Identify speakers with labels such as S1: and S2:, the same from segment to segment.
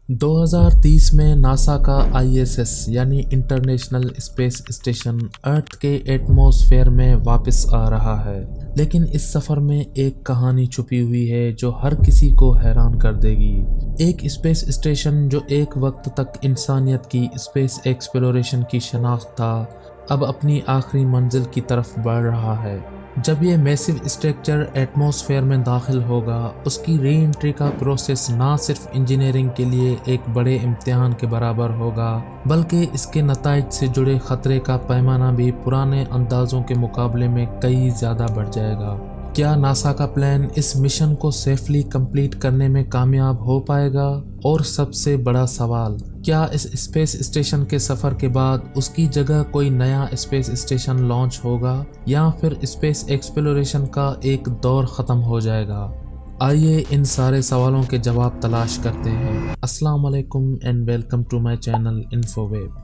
S1: 2030 में नासा का ISS यानी इंटरनेशनल स्पेस स्टेशन अर्थ के एटमॉस्फेयर में वापस आ रहा है। लेकिन इस सफ़र में एक कहानी छुपी हुई है जो हर किसी को हैरान कर देगी। एक स्पेस स्टेशन जो एक वक्त तक इंसानियत की स्पेस एक्सप्लोरेशन की शनाख्त था, अब अपनी आखिरी मंजिल की तरफ बढ़ रहा है। जब ये मैसिव स्ट्रक्चर एटमॉस्फेयर में दाखिल होगा, उसकी री एंट्री का प्रोसेस ना सिर्फ इंजीनियरिंग के लिए एक बड़े इम्तिहान के बराबर होगा, बल्कि इसके नताइज से जुड़े खतरे का पैमाना भी पुराने अंदाजों के मुकाबले में कई ज़्यादा बढ़ जाएगा। क्या नासा का प्लान इस मिशन को सेफली कंप्लीट करने में कामयाब हो पाएगा? और सबसे बड़ा सवाल, क्या इस स्पेस स्टेशन के सफ़र के बाद उसकी जगह कोई नया स्पेस स्टेशन लॉन्च होगा या फिर स्पेस एक्सप्लोरेशन का एक दौर ख़त्म हो जाएगा? आइए इन सारे सवालों के जवाब तलाश करते हैं। अस्सलाम वालेकुम and welcome to my channel Infoweb.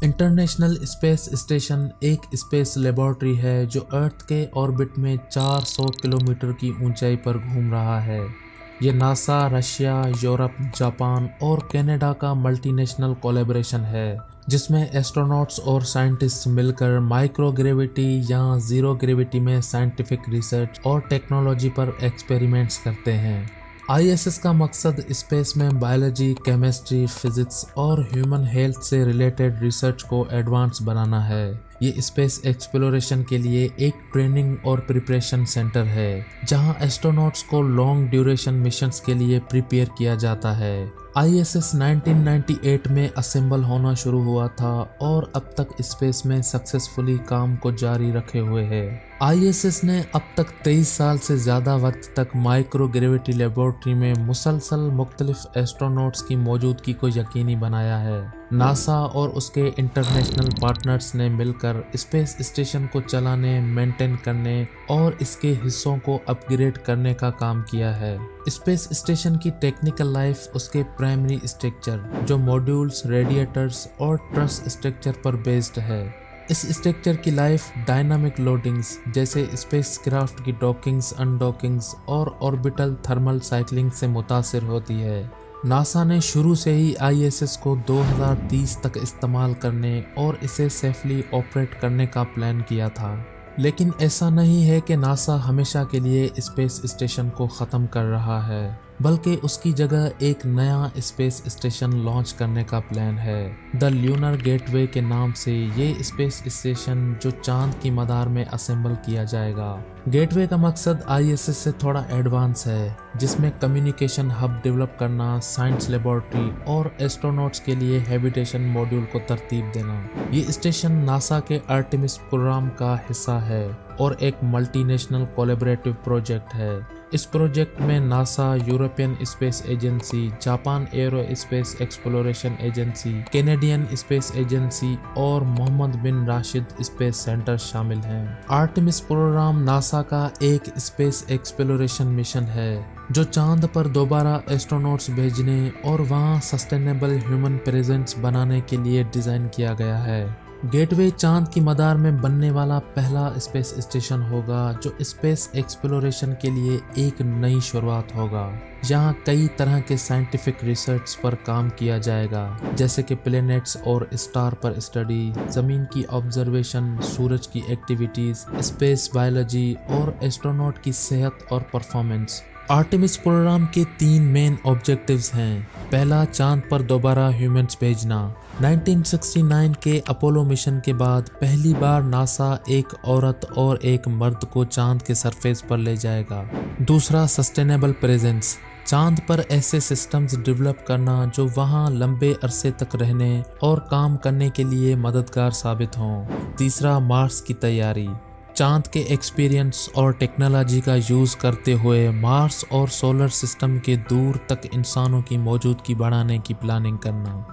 S1: International space station एक स्पेस लेबॉर्ट्री है जो अर्थ के ऑर्बिट में 400 किलोमीटर की ऊंचाई पर घूम रहा है। ये नासा, रशिया, यूरोप, जापान और कनाडा का मल्टीनेशनल कोलैबोरेशन है, जिसमें एस्ट्रोनॉट्स और साइंटिस्ट मिलकर माइक्रोग्रेविटी या ज़ीरो ग्रेविटी में साइंटिफिक रिसर्च और टेक्नोलॉजी पर एक्सपेरिमेंट्स करते हैं। ISS का मकसद स्पेस में बायोलॉजी, केमिस्ट्री, फिजिक्स और ह्यूमन हेल्थ से रिलेटेड रिसर्च को एडवांस बनाना है। ये स्पेस एक्सप्लोरेशन के लिए एक ट्रेनिंग और प्रिपरेशन सेंटर है, जहां एस्ट्रोनॉट्स को लॉन्ग ड्यूरेशन मिशंस के लिए प्रिपेयर किया जाता है। ISS 1998 में असेंबल होना शुरू हुआ था और अब तक स्पेस में सक्सेसफुली काम को जारी रखे हुए है। ISS ने अब तक 23 साल से ज़्यादा वक्त तक माइक्रोग्रेविटी लेबोरेटरी में मुसलसल मुख्तलिफ एस्ट्रोनॉट्स की मौजूदगी को यकीनी बनाया है। नासा और उसके इंटरनेशनल पार्टनर्स ने मिलकर स्पेस स्टेशन को चलाने, मेंटेन करने और इसके हिस्सों को अपग्रेड करने का काम किया है। स्पेस स्टेशन की टेक्निकल लाइफ उसके प्राइमरी स्ट्रक्चर, जो मॉड्यूल्स, रेडिएटर्स और ट्रस स्ट्रक्चर पर बेस्ड है। इस स्ट्रक्चर की लाइफ डायनामिक लोडिंग्स जैसे स्पेसक्राफ्ट की डॉकिंग्स, अनडॉकिंग्स और ऑर्बिटल थर्मल साइक्लिंग से मुतासिर होती है। नासा ने शुरू से ही ISS को 2030 तक इस्तेमाल करने और इसे सेफली ऑपरेट करने का प्लान किया था। लेकिन ऐसा नहीं है कि नासा हमेशा के लिए स्पेस स्टेशन को ख़त्म कर रहा है, बल्कि उसकी जगह एक नया स्पेस स्टेशन लॉन्च करने का प्लान है। द ल्यूनर गेटवे के नाम से ये स्पेस स्टेशन जो चांद की मदार में असेंबल किया जाएगा। गेटवे का मकसद ISS से थोड़ा एडवांस है, जिसमें कम्युनिकेशन हब डेवलप करना, साइंस लेबॉर्ट्री और एस्ट्रोनॉट्स के लिए हैबिटेशन मॉड्यूल को तरतीब देना। ये स्टेशन नासा के आर्टेमिस प्रोग्राम का हिस्सा है और एक मल्टीनेशनल कोलैबोरेटिव प्रोजेक्ट है। इस प्रोजेक्ट में NASA, European space agency, Japan arrow space exploration agency, Canadian space agency और मोहम्मद बिन राशिद स्पेस सेंटर शामिल हैं। आर्टेमिस प्रोग्राम नासा का एक स्पेस एक्सप्लोरेशन मिशन है जो चांद पर दोबारा एस्ट्रोनॉट्स भेजने और वहां सस्टेनेबल ह्यूमन प्रेजेंस बनाने के लिए डिज़ाइन किया गया है। गेटवे चांद की मदार में बनने वाला पहला स्पेस स्टेशन होगा जो स्पेस एक्सप्लोरेशन के लिए एक नई शुरुआत होगा। यहाँ कई तरह के साइंटिफिक रिसर्च पर काम किया जाएगा, जैसे कि प्लैनेट्स और स्टार पर स्टडी, ज़मीन की ऑब्जर्वेशन, सूरज की एक्टिविटीज़, स्पेस बायोलॉजी और एस्ट्रोनॉट की सेहत और परफॉर्मेंस। आर्टेमिस प्रोग्राम के 3 मेन ऑब्जेक्टिव्स हैं। पहला, चांद पर दोबारा ह्यूमंस भेजना। 1969 के अपोलो मिशन के बाद पहली बार नासा एक औरत और एक मर्द को चांद के सरफेस पर ले जाएगा। दूसरा, सस्टेनेबल प्रेजेंस। चांद पर ऐसे सिस्टम्स डेवलप करना जो वहां लंबे अरसे तक रहने और काम करने के लिए मददगार साबित हों। तीसरा, मार्स की तैयारी। चांद के एक्सपीरियंस और टेक्नोलॉजी का यूज़ करते हुए मार्स और सोलर सिस्टम के दूर तक इंसानों की मौजूदगी बढ़ाने की प्लानिंग करना।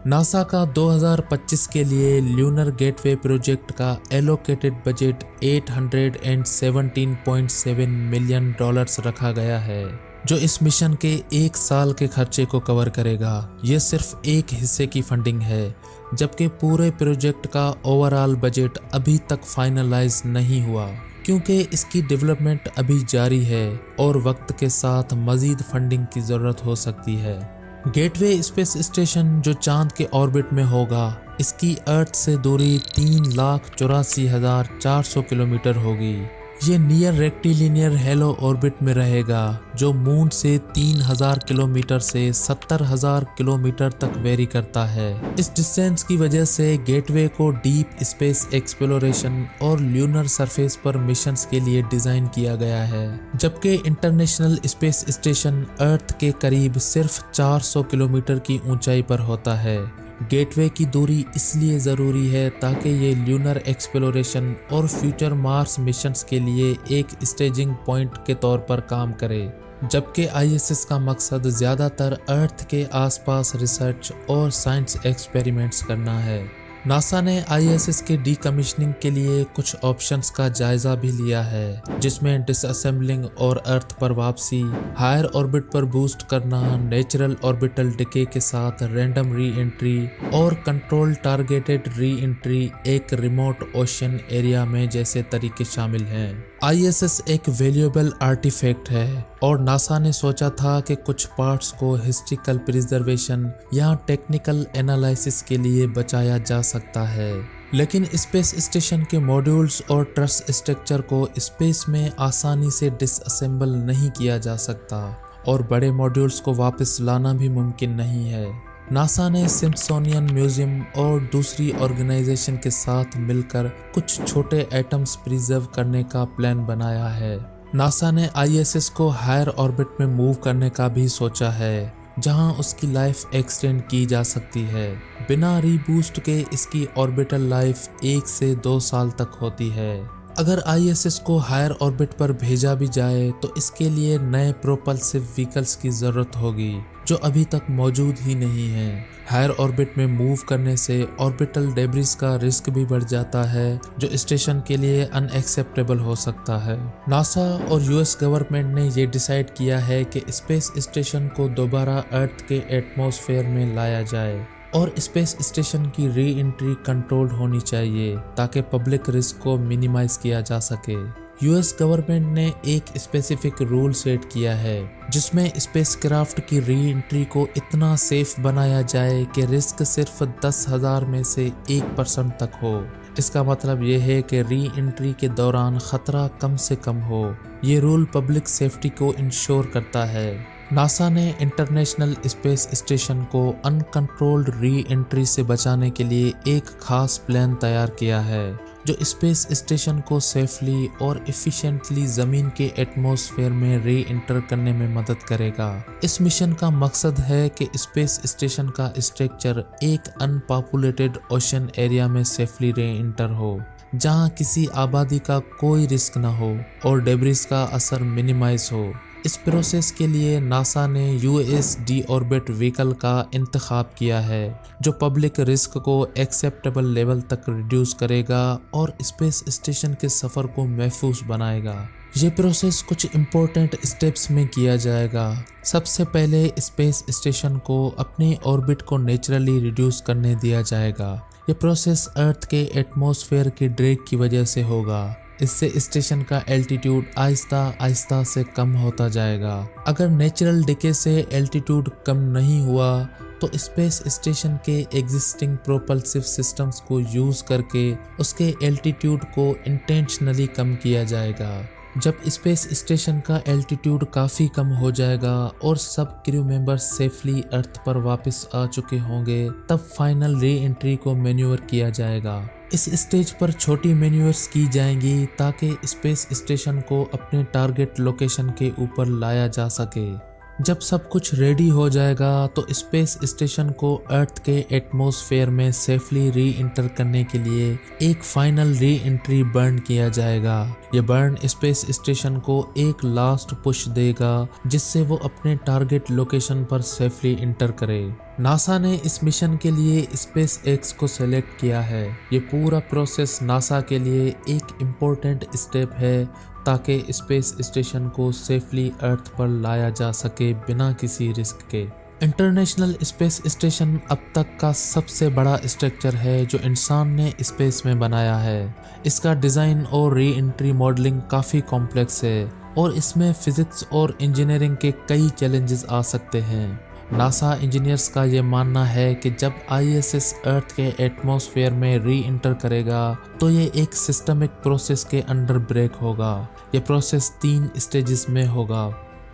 S1: नासा का 2025 के लिए ल्यूनर गेटवे प्रोजेक्ट का एलोकेटेड बजट $817.7 मिलियन रखा गया है, जो इस मिशन के 1 साल के खर्चे को कवर करेगा। ये सिर्फ एक हिस्से की फंडिंग है, जबकि पूरे प्रोजेक्ट का ओवरऑल बजट अभी तक फाइनलाइज नहीं हुआ, क्योंकि इसकी डेवलपमेंट अभी जारी है और वक्त के साथ मजीद फंडिंग की ज़रूरत हो सकती है। गेटवे स्पेस स्टेशन जो चांद के ऑर्बिट में होगा, इसकी अर्थ से दूरी 3,84,400 किलोमीटर होगी। ये नियर रेक्टिलिनियर हेलो ऑर्बिट में रहेगा जो मून से 3,000 किलोमीटर से 70,000 किलोमीटर तक वेरी करता है। इस डिस्टेंस की वजह से गेटवे को डीप स्पेस एक्सप्लोरेशन और ल्यूनर सरफेस पर मिशंस के लिए डिजाइन किया गया है, जबकि इंटरनेशनल स्पेस स्टेशन अर्थ के करीब सिर्फ 400 किलोमीटर की ऊंचाई पर होता है। गेटवे की दूरी इसलिए ज़रूरी है ताकि ये ल्यूनर एक्सप्लोरेशन और फ्यूचर मार्स मिशंस के लिए एक स्टेजिंग पॉइंट के तौर पर काम करे, जबकि आईएसएस का मकसद ज़्यादातर अर्थ के आसपास रिसर्च और साइंस एक्सपेरिमेंट्स करना है। नासा ने आईएसएस के डीकमीशनिंग के लिए कुछ ऑप्शंस का जायजा भी लिया है, जिसमें डिसअसेंबलिंग और अर्थ पर वापसी, हायर ऑर्बिट पर बूस्ट करना, नेचुरल ऑर्बिटल डिके के साथ रैंडम री एंट्री और कंट्रोल टारगेटेड री एंट्री एक रिमोट ओशन एरिया में जैसे तरीके शामिल हैं। आईएसएस एक वैल्यूएबल आर्टिफैक्ट है और नासा ने सोचा था कि कुछ पार्ट्स को हिस्ट्रिकल प्रिजर्वेशन या टेक्निकल एनालिसिस के लिए बचाया जा सकता है, लेकिन स्पेस स्टेशन के मॉड्यूल्स और ट्रस स्ट्रक्चर को स्पेस में आसानी से डिसअसेंबल नहीं किया जा सकता और बड़े मॉड्यूल्स को वापस लाना भी मुमकिन नहीं है। नासा ने स्मिथसोनियन म्यूजियम और दूसरी ऑर्गेनाइजेशन के साथ मिलकर कुछ छोटे एटम्स प्रिजर्व करने का प्लान बनाया है। नासा ने आईएसएस को हायर ऑर्बिट में मूव करने का भी सोचा है, जहां उसकी लाइफ एक्सटेंड की जा सकती है। बिना रीबूस्ट के इसकी ऑर्बिटल लाइफ 1 से 2 साल तक होती है। अगर आईएसएस को हायर ऑर्बिट पर भेजा भी जाए तो इसके लिए नए प्रोपल्सिव व्हीकल्स की ज़रूरत होगी, जो अभी तक मौजूद ही नहीं है। हायर ऑर्बिट में मूव करने से ऑर्बिटल डेब्रिस का रिस्क भी बढ़ जाता है, जो स्टेशन के लिए अनएक्सेप्टेबल हो सकता है। नासा और यूएस गवर्नमेंट ने ये डिसाइड किया है कि स्पेस स्टेशन को दोबारा अर्थ के एटमॉस्फेयर में लाया जाए और स्पेस स्टेशन की री एंट्री कंट्रोल्ड होनी चाहिए ताकि पब्लिक रिस्क को मिनिमाइज किया जा सके। यूएस गवर्नमेंट ने एक स्पेसिफिक रूल सेट किया है, जिसमें स्पेसक्राफ्ट की री एंट्री को इतना सेफ बनाया जाए कि रिस्क सिर्फ 10,000 में से 1% तक हो। इसका मतलब ये है कि री एंट्री के दौरान खतरा कम से कम हो। ये रूल पब्लिक सेफ्टी को इंश्योर करता है। नासा ने इंटरनेशनल स्पेस स्टेशन को अनकंट्रोल्ड री एंट्री से बचाने के लिए एक खास प्लान तैयार किया है, जो स्पेस स्टेशन को सेफली और एफिशिएंटली ज़मीन के एटमॉस्फेयर में री एंटर करने में मदद करेगा। इस मिशन का मकसद है कि स्पेस स्टेशन का स्ट्रक्चर एक अनपॉपुलेटेड ओशन एरिया में सेफली री एंटर हो, जहां किसी आबादी का कोई रिस्क न हो और डेब्रिस का असर मिनिमाइज हो। इस प्रोसेस के लिए नासा ने यूएस डीऑर्बिट व्हीकल का इंतखाब किया है, जो पब्लिक रिस्क को एक्सेप्टेबल लेवल तक रिड्यूस करेगा और स्पेस स्टेशन के सफ़र को महफूज बनाएगा। ये प्रोसेस कुछ इम्पोर्टेंट स्टेप्स में किया जाएगा। सबसे पहले स्पेस स्टेशन को अपनी ऑर्बिट को नेचुरली रिड्यूस करने दिया जाएगा। ये प्रोसेस अर्थ के एटमॉस्फेयर की ड्रैग की वजह से होगा। इससे स्टेशन का एल्टीट्यूड आहिस्ता आहिस्ता से कम होता जाएगा। अगर नेचुरल डिके से एल्टीट्यूड कम नहीं हुआ तो स्पेस स्टेशन के एग्जिस्टिंग प्रोपल्सिव सिस्टम्स को यूज़ करके उसके एल्टीट्यूड को इंटेंशनली कम किया जाएगा। जब स्पेस स्टेशन का एल्टीट्यूड काफ़ी कम हो जाएगा और सब क्रू मेंबर्स सेफली अर्थ पर वापस आ चुके होंगे, तब फाइनल री एंट्री को मैन्यूवर किया जाएगा। इस स्टेज पर छोटी मैन्यूवर्स की जाएंगी ताकि स्पेस स्टेशन को अपने टारगेट लोकेशन के ऊपर लाया जा सके। जब सब कुछ रेडी हो जाएगा तो स्पेस स्टेशन को अर्थ के एटमॉस्फेयर में सेफली री एंटर करने के लिए एक फाइनल री एंट्री बर्न किया जाएगा। ये बर्न स्पेस स्टेशन को एक लास्ट पुश देगा, जिससे वो अपने टारगेट लोकेशन पर सेफली एंटर करे। नासा ने इस मिशन के लिए स्पेस एक्स को सेलेक्ट किया है। ये पूरा प्रोसेस नासा के लिए एक इम्पोर्टेंट स्टेप है ताकि स्पेस स्टेशन को सेफली अर्थ पर लाया जा सके बिना किसी रिस्क के। इंटरनेशनल स्पेस स्टेशन अब तक का सबसे बड़ा स्ट्रक्चर है जो इंसान ने स्पेस में बनाया है। इसका डिज़ाइन और री एंट्री मॉडलिंग काफ़ी कॉम्प्लेक्स है और इसमें फिजिक्स और इंजीनियरिंग के कई चैलेंजेस आ सकते हैं। नासा इंजीनियर्स का ये मानना है कि जब आईएसएस अर्थ के एटमॉस्फेयर में री इंटर करेगा तो ये एक सिस्टमिक प्रोसेस के अंडर ब्रेक होगा। ये प्रोसेस 3 स्टेजेस में होगा।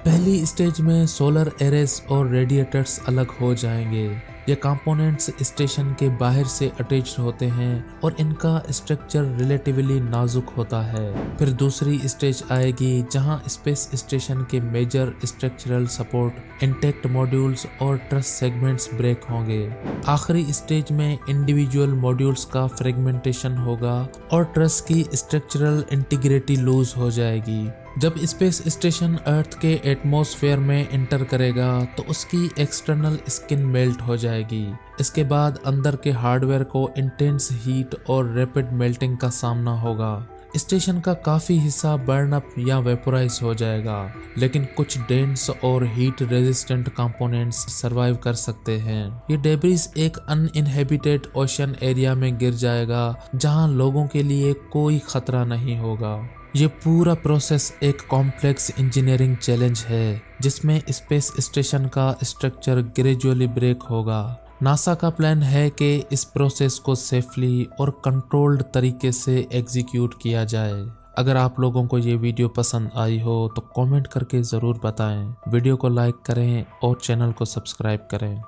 S1: पहली स्टेज में सोलर एरेस और रेडिएटर्स अलग हो जाएंगे। ये कंपोनेंट्स स्टेशन के बाहर से अटैच्ड होते हैं और इनका स्ट्रक्चर रिलेटिवली नाजुक होता है। फिर दूसरी स्टेज आएगी जहां स्पेस स्टेशन के major structural support, intact modules और ट्रस सेगमेंट्स ब्रेक होंगे। आखिरी स्टेज में इंडिविजुअल मॉड्यूल्स का फ्रेगमेंटेशन होगा और ट्रस की स्ट्रक्चरल इंटीग्रिटी लूज हो जाएगी। जब स्पेस स्टेशन अर्थ के एटमॉस्फेयर में इंटर करेगा तो उसकी एक्सटर्नल स्किन मेल्ट हो जाएगी। इसके बाद अंदर के हार्डवेयर को इंटेंस हीट और रैपिड मेल्टिंग का सामना होगा। स्टेशन का काफी हिस्सा बर्न अप या वेपोराइज हो जाएगा, लेकिन कुछ डेंस और हीट रेजिस्टेंट कंपोनेंट्स सरवाइव कर सकते हैं। ये डेब्रिस एक अनइनहेबिटेड ओशन एरिया में गिर जाएगा जहां लोगों के लिए कोई खतरा नहीं होगा। ये पूरा प्रोसेस एक कॉम्प्लेक्स इंजीनियरिंग चैलेंज है जिसमें स्पेस स्टेशन का स्ट्रक्चर ग्रेजुअली ब्रेक होगा। नासा का प्लान है कि इस प्रोसेस को सेफली और कंट्रोल्ड तरीके से एग्जीक्यूट किया जाए। अगर आप लोगों को ये वीडियो पसंद आई हो तो कमेंट करके ज़रूर बताएं। वीडियो को लाइक करें और चैनल को सब्सक्राइब करें।